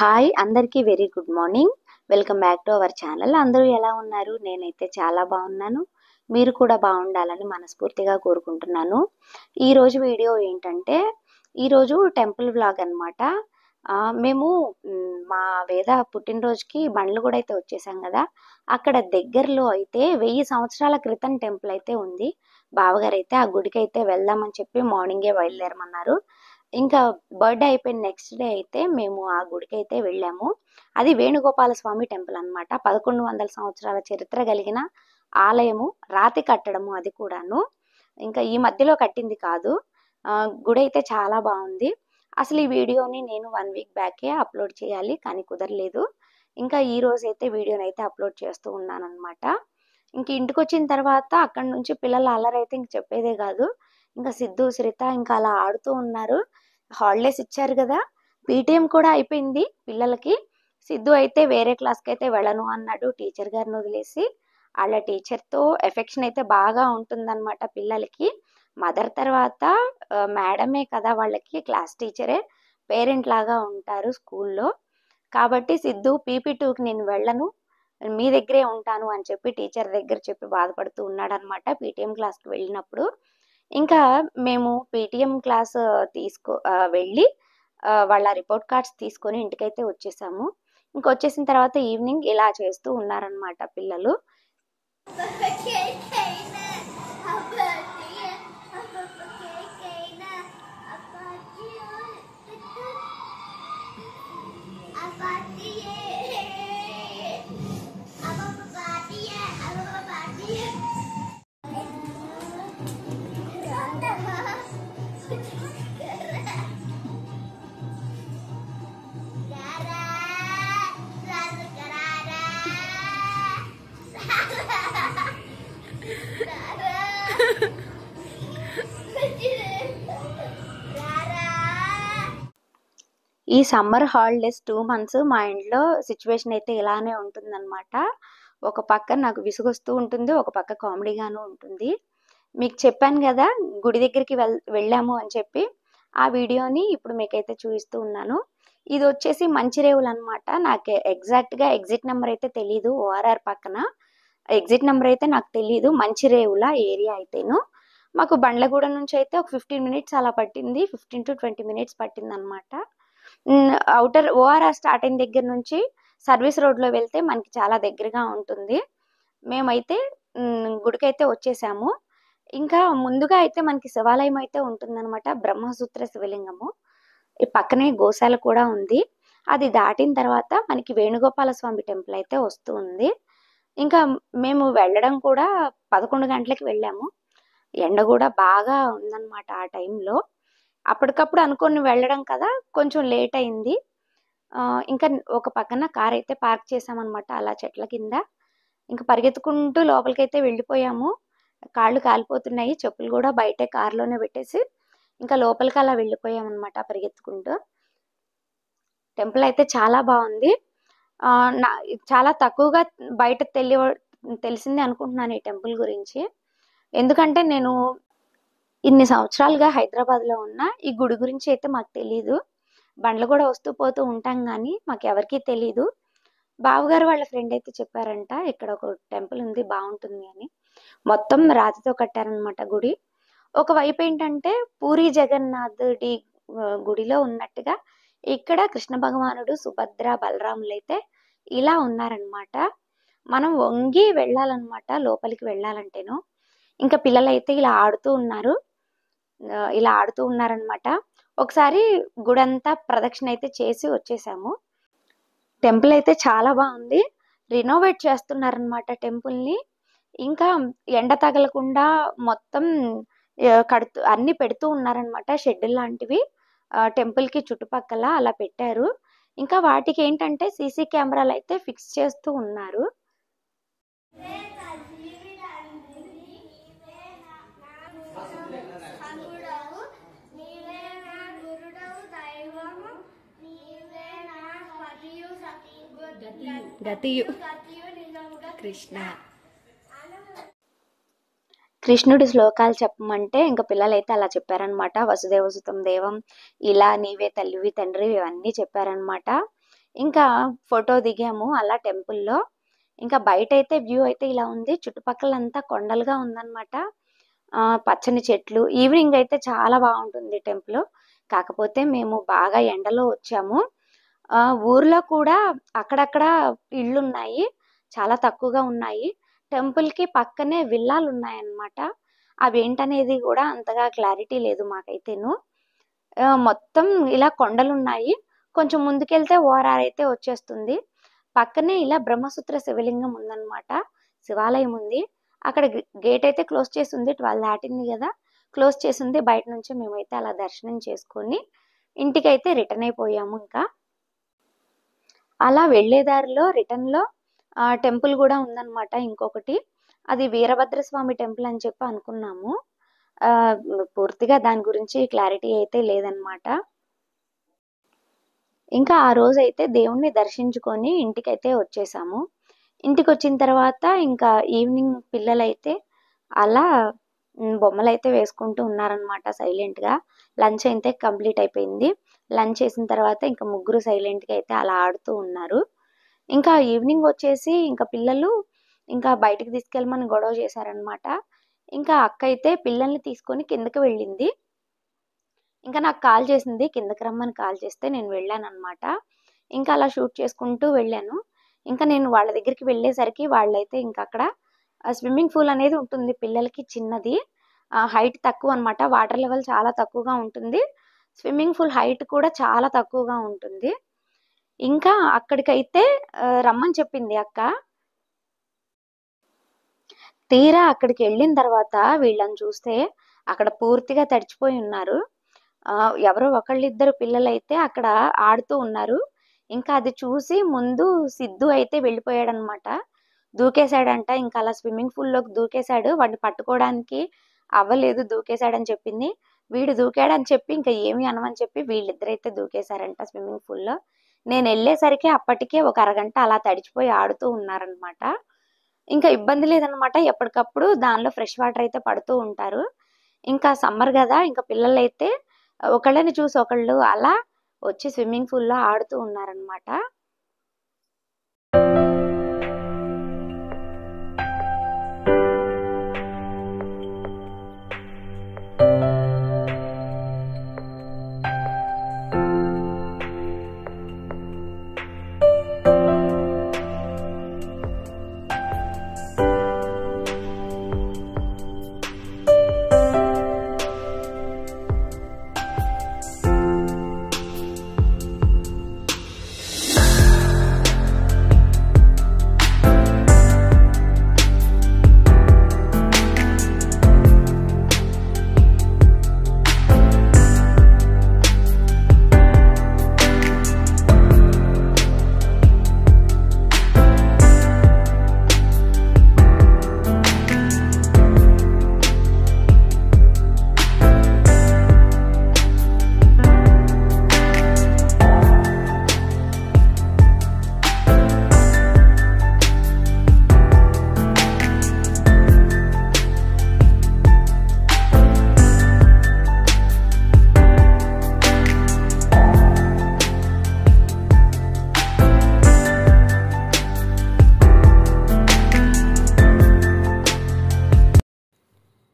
Hi అందరికీ very good morning. Welcome back to our channel. అందరూ ఎలా ఉన్నారు? నేనైతే చాలా బాగున్నాను. మీరు కూడా బాగుండాలని మనస్ఫూర్తిగా కోరుకుంటున్నాను. ఈరోజు వీడియో ఏంటంటే ఈరోజు టెంపుల్ వ్లాగ్ అనమాట. మేము మా వేద పుట్టినరోజుకి బండ్లు కూడా అయితే వచ్చేసాం కదా. అక్కడ దగ్గరలో అయితే 1000 సంవత్సరాల క్రితం టెంపుల్ అయితే ఉంది. బావగారు అయితే ఆ గుడికి అయితే వెళ్దామని చెప్పి మార్నింగే బయలుదేరమన్నారు. ఇంకా బర్త్డే అయిపోయిన నెక్స్ట్ డే అయితే మేము ఆ గుడికి అయితే వెళ్ళాము. అది వేణుగోపాల స్వామి టెంపుల్ అనమాట. 1100 సంవత్సరాల చరిత్ర కలిగిన ఆలయము, రాతి కట్టడము అది కూడాను. ఇంకా ఈ మధ్యలో కట్టింది కాదు. గుడి అయితే చాలా బాగుంది. అసలు ఈ వీడియోని నేను 1 వీక్ బ్యాకే అప్లోడ్ చేయాలి, కానీ కుదరలేదు. ఇంకా ఈ రోజు అయితే వీడియోని అయితే అప్లోడ్ చేస్తూ ఉన్నాను అనమాట. ఇంక ఇంటికి వచ్చిన తర్వాత అక్కడ నుంచి పిల్లల అల్లరైతే ఇంక చెప్పేదే కాదు. ఇంకా సిద్ధు, శ్రిత ఇంకా అలా ఆడుతూ ఉన్నారు. హాలిడేస్ ఇచ్చారు కదా, పీటీఎం కూడా అయిపోయింది పిల్లలకి. సిద్ధు అయితే వేరే క్లాస్కి అయితే వెళ్ళను అన్నాడు, టీచర్ గారిని వదిలేసి. వాళ్ళ టీచర్తో ఎఫెక్షన్ అయితే బాగా ఉంటుందన్నమాట పిల్లలకి. మదర్ తర్వాత మేడమే కదా వాళ్ళకి, క్లాస్ టీచరే పేరెంట్ లాగా ఉంటారు స్కూల్లో. కాబట్టి సిద్ధు పీపీ2కి నేను వెళ్ళను, మీ దగ్గరే ఉంటాను అని చెప్పి టీచర్ దగ్గర చెప్పి బాధపడుతూ ఉన్నాడనమాట పీటీఎం క్లాస్కి వెళ్ళినప్పుడు. ఇంకా మేము పీటీఎం క్లాస్ వెళ్ళి వాళ్ళ రిపోర్ట్ కార్డ్స్ తీసుకొని ఇంటికైతే వచ్చేసాము. ఇంకొచ్చేసిన తర్వాత ఈవినింగ్ ఇలా చేస్తూ ఉన్నారనమాట పిల్లలు. ఈ సమ్మర్ హాలిడేస్ 2 months మా ఇంట్లో సిచ్యువేషన్ అయితే ఇలానే ఉంటుందన్నమాట. ఒక పక్క నాకు విసుగొస్తూ ఉంటుంది, ఒక పక్క కామెడీగాను ఉంటుంది. మీకు చెప్పాను కదా గుడి దగ్గరికి వెళ్ళాము అని చెప్పి, ఆ వీడియోని ఇప్పుడు మీకైతే చూపిస్తూ ఉన్నాను. ఇది వచ్చేసి మంచిరేవులు అనమాట. నాకు ఎగ్జాక్ట్గా ఎగ్జిట్ నెంబర్ అయితే తెలీదు, ఓఆర్ఆర్ పక్కన ఎగ్జిట్ నెంబర్ అయితే నాకు తెలీదు. మంచిరేవుల ఏరియా అయితేను మాకు బండ్లగూడ నుంచి అయితే ఒక 15 minutes అలా పట్టింది, 15 to 20 minutes పట్టింది అనమాట. అవుటర్ ఓఆర్ఆర్ స్టార్ట్ అయిన దగ్గర నుంచి సర్వీస్ రోడ్లో వెళ్తే మనకి చాలా దగ్గరగా ఉంటుంది. మేమైతే గుడికైతే వచ్చేసాము. ఇంకా ముందుగా అయితే మనకి శివాలయం అయితే ఉంటుందన్నమాట, బ్రహ్మసూత్ర శివలింగము. ఈ పక్కనే గోశాల కూడా ఉంది. అది దాటిన తర్వాత మనకి వేణుగోపాల స్వామి టెంపుల్ అయితే వస్తూ ఉంది. ఇంకా మేము వెళ్ళడం కూడా 11 గంటలకి వెళ్ళాము. ఎండ కూడా బాగా ఉందన్నమాట ఆ టైంలో. అప్పటికప్పుడు అనుకొని వెళ్ళడం కదా, కొంచెం లేట్ అయింది. ఇంకా ఒక పక్కన కార్ అయితే పార్క్ చేసామన్నమాట అలా చెట్ల కింద. ఇంకా పరిగెత్తుకుంటూ లోపలికైతే వెళ్ళిపోయాము. కాళ్ళు కాలిపోతున్నాయి, చెప్పులు కూడా బయటే కార్లోనే పెట్టేసి ఇంకా లోపలికి అలా వెళ్ళిపోయామన్నమాట పరిగెత్తుకుంటూ. టెంపుల్ అయితే చాలా బాగుంది. చాలా తక్కువగా బయట తెలిసింది అనుకుంటున్నాను ఈ టెంపుల్ గురించి. ఎందుకంటే నేను ఇన్ని సంవత్సరాలుగా హైదరాబాద్లో ఉన్న ఈ గుడి గురించి అయితే మాకు తెలీదు. బండ్లు కూడా వస్తూ పోతూ ఉంటాం కానీ మాకు ఎవరికీ తెలీదు. బావగారు వాళ్ళ ఫ్రెండ్ అయితే చెప్పారంట ఇక్కడ ఒక టెంపుల్ ఉంది బాగుంటుంది అని. మొత్తం రాతితో కట్టారనమాట గుడి. ఒకవైపు ఏంటంటే పూరి జగన్నాథుడి గుడిలో ఉన్నట్టుగా ఇక్కడ కృష్ణ భగవానుడు, సుభద్ర, బలరాములు అయితే ఇలా ఉన్నారనమాట. మనం వంగి వెళ్ళాలన్నమాట లోపలికి వెళ్ళాలంటేను. ఇంకా పిల్లలైతే ఇలా ఆడుతూ ఉన్నారనమాట. ఒకసారి గుడంతా ప్రదక్షిణ అయితే చేసి వచ్చేసాము. టెంపుల్ అయితే చాలా బాగుంది. రినోవేట్ చేస్తున్నారనమాట టెంపుల్ని. ఇంకా ఎండ తగలకుండా మొత్తం అన్ని పెడుతూ ఉన్నారనమాట, షెడ్యూల్ లాంటివి టెంపుల్కి చుట్టుపక్కల అలా పెట్టారు. ఇంకా వాటికి ఏంటంటే సీసీ కెమెరాలు అయితే ఫిక్స్ చేస్తూ ఉన్నారు. కృష్ణుడి శ్లోకాలు చెప్పమంటే ఇంకా పిల్లలైతే అలా చెప్పారనమాట. వసుదేవసుతం దేవం, ఇలా నీవే తల్లివి తండ్రి, ఇవన్నీ చెప్పారనమాట. ఇంకా ఫోటో దిగాము అలా టెంపుల్‌లో. ఇంకా బయటైతే వ్యూ అయితే ఇలా ఉంది. చుట్టుపక్కలంతా కొండలుగా ఉందన్నమాట. పచ్చని చెట్లు. ఈవినింగ్ అయితే చాలా బావుంటుంది టెంపులు. కాకపోతే మేము బాగా ఎండలో వచ్చాము. ఊర్లో కూడా అక్కడక్కడ ఇళ్ళున్నాయి. చాలా తక్కువగా ఉన్నాయి. టెంపుల్‌కి పక్కనే విల్లాలున్నాయన్నమాట. అవేంటనేది గూడా అంతగా క్లారిటీ లేదు మాకైతేను. మొత్తం ఇలా కొండలున్నాయి. కొంచెం ముందుకెళ్తే ఓఆర్ఆర్ అయితే వచ్చేస్తుంది. పక్కనే ఇలా బ్రహ్మసూత్ర శివలింగం ఉందన్నమాట. శివాలయం ఉంది. అక్కడ గేట్ అయితే క్లోజ్ చేసుంది. 12 దాటింది గదా! క్లోజ్ చేసుంది. బయట నుంచి మేమైతే అలా దర్శనం చేసుకొని ఇంటికైతే రిటర్న్ అయిపోయాము ఇంకా. అలా వెళ్ళే దారిలో రిటర్న్‌లో టెంపుల్ గూడా ఉందన్నమాట ఇంకొకటి. అది వీరభద్రస్వామి టెంపుల్ అని చెప్పి అనుకున్నాము. ఆహ్, పూర్తిగా దాని గురించి క్లారిటీ అయితే లేదన్నమాట. ఇంకా ఆ రోజైతే దేవుడిని దర్శించుకొని ఇంటికైతే వచ్చేసాము. ఇంటికొచ్చిన తర్వాత ఇంకా ఈవినింగ్ పిల్లలైతే అలా బొమ్మలైతే వేసుకుంటూ ఉన్నారనమాట సైలెంట్‌గా. లంచ్ అయితే కంప్లీట్ అయిపోయింది. లంచ్ చేసిన తర్వాత ఇంక ముగ్గురు సైలెంట్‌గా అయితే అలా ఆడుతూ ఉన్నారు. ఇంకా ఈవినింగ్ వచ్చేసి ఇంకా పిల్లలు ఇంకా బయటికి తీసుకెళ్ళమని గొడవ చేశారనమాట. ఇంకా అక్క అయితే పిల్లల్ని తీసుకొని కిందకి వెళ్ళింది. ఇంకా నాకు కాల్ చేసింది. కిందకి రమ్మని కాల్ చేస్తే నేను వెళ్ళాననమాట. ఇంకా అలా షూట్ చేసుకుంటూ వెళ్ళాను. ఇంకా నేను వాళ్ళ దగ్గరికి వెళ్ళేసరికి వాళ్ళైతే ఇంకక్కడ స్విమ్మింగ్ పూల్ అనేది ఉంటుంది పిల్లలకి చిన్నది. హైట్ తక్కువనమాట. వాటర్ లెవెల్ చాలా తక్కువగా ఉంటుంది. స్విమ్మింగ్ పూల్ హైట్ కూడా చాలా తక్కువగా ఉంటుంది. ఇంకా అక్కడికైతే రమ్మని చెప్పింది అక్క. తీరా అక్కడికెళ్ళిన తర్వాత వీళ్ళని చూస్తే అక్కడ పూర్తిగా తడిచిపోయి ఉన్నారు. ఎవరో ఒకళ్ళిద్దరు పిల్లలైతే అక్కడ ఆడుతూ ఉన్నారు. ఇంకా అది చూసి ముందు సిద్ధు అయితే వెళ్ళిపోయాడనమాట. దూకేశాడంట. ఇంకా అలా స్విమ్మింగ్ పూల్‌లోకి దూకేశాడు. వాడిని పట్టుకోవడానికి అవ్వలేదు. దూకేశాడని చెప్పింది. వీడు దూకాడని చెప్పి ఇంకా ఏమి అనమని చెప్పి వీళ్ళిద్దరైతే దూకేశారంట స్విమ్మింగ్ పూల్‌లో. నేనెళ్ళేసరికి అప్పటికే ఒక అరగంట అలా తడిచిపోయి ఆడుతూ ఉన్నారనమాట. ఇంకా ఇబ్బంది లేదనమాట. ఎప్పటికప్పుడు దానిలో ఫ్రెష్ వాటర్ అయితే పడుతూ ఉంటారు. ఇంకా సమ్మర్ గదా! ఇంకా పిల్లలైతే ఒకళ్ళని చూసి ఒకళ్ళు అలా వచ్చి స్విమ్మింగ్ పూల్‌లో ఆడుతూ ఉన్నారనమాట.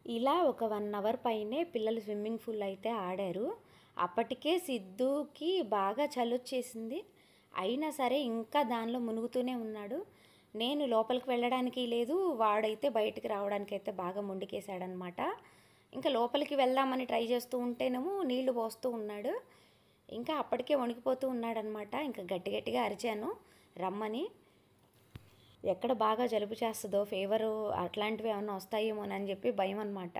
ఇలా ఒక 1 అవర్ పైనే పిల్లలు స్విమ్మింగ్ పూల్ అయితే ఆడారు. అప్పటికే సిద్ధుకి బాగా చలొచ్చేసింది. అయినా సరే ఇంకా దానిలో మునుగుతూనే ఉన్నాడు. నేను లోపలికి వెళ్ళడానికి లేదు. వాడైతే బయటికి రావడానికైతే బాగా మొండికేశాడనమాట. ఇంకా లోపలికి వెళ్దామని ట్రై చేస్తూ ఉంటేనేమో నీళ్లు పోస్తూ ఉన్నాడు. ఇంకా అప్పటికే వణికిపోతూ ఉన్నాడనమాట. ఇంకా గట్టి గట్టిగా అరిచాను రమ్మని. ఎక్కడ బాగా జలుబు చేస్తుందో ఫీవరు అట్లాంటివి ఏమన్నా వస్తాయేమోనని చెప్పి భయం అనమాట.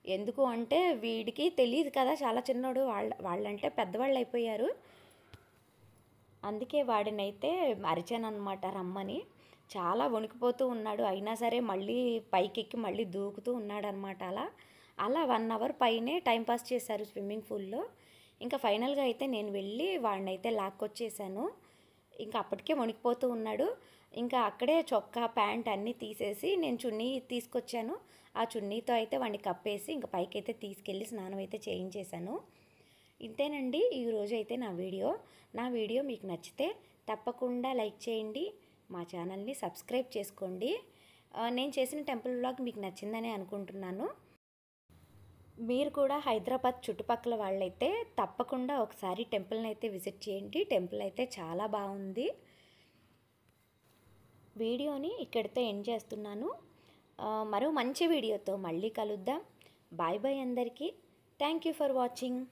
ఎందుకు అంటే వీడికి తెలియదు కదా, చాలా చిన్నోడు. వాళ్ళంటే పెద్దవాళ్ళు అయిపోయారు. అందుకే వాడినైతే అరిచానమాట రమ్మని. చాలా వణికిపోతూ ఉన్నాడు. అయినా సరే మళ్ళీ పైకెక్కి మళ్ళీ దూకుతూ ఉన్నాడనమాట. అలా 1 అవర్ పైనే టైంపాస్ చేశారు స్విమ్మింగ్ పూల్లో. ఇంకా ఫైనల్గా అయితే నేను వెళ్ళి వాడినైతే లాక్కొచ్చేసాను. ఇంకా అప్పటికే వణికిపోతూ ఉన్నాడు. ఇంకా అక్కడే చొక్కా ప్యాంట్ అన్నీ తీసేసి నేను చున్నీ తీసుకొచ్చాను. ఆ చున్నీతో అయితే వాడిని కప్పేసి ఇంకా పైకైతే తీసుకెళ్ళి స్నానం అయితే చేయించేశాను. ఇంతేనండి ఈరోజు అయితే నా వీడియో మీకు నచ్చితే తప్పకుండా లైక్ చేయండి, మా ఛానల్ని సబ్స్క్రైబ్ చేసుకోండి. నేను చేసిన టెంపుల్ వ్లాగ్ మీకు నచ్చిందని అనుకుంటున్నాను. మీరు కూడా హైదరాబాద్ చుట్టుపక్కల వాళ్ళైతే తప్పకుండా ఒకసారి టెంపుల్ని అయితే విజిట్ చేయండి. టెంపుల్ అయితే చాలా బాగుంది. వీడియోని ఇక్కడితో ఎండ్ చేస్తున్నాను. మరో మంచి వీడియోతో మళ్ళీ కలుద్దాం. బాయ్ బాయ్ అందరికీ. Thank you for watching.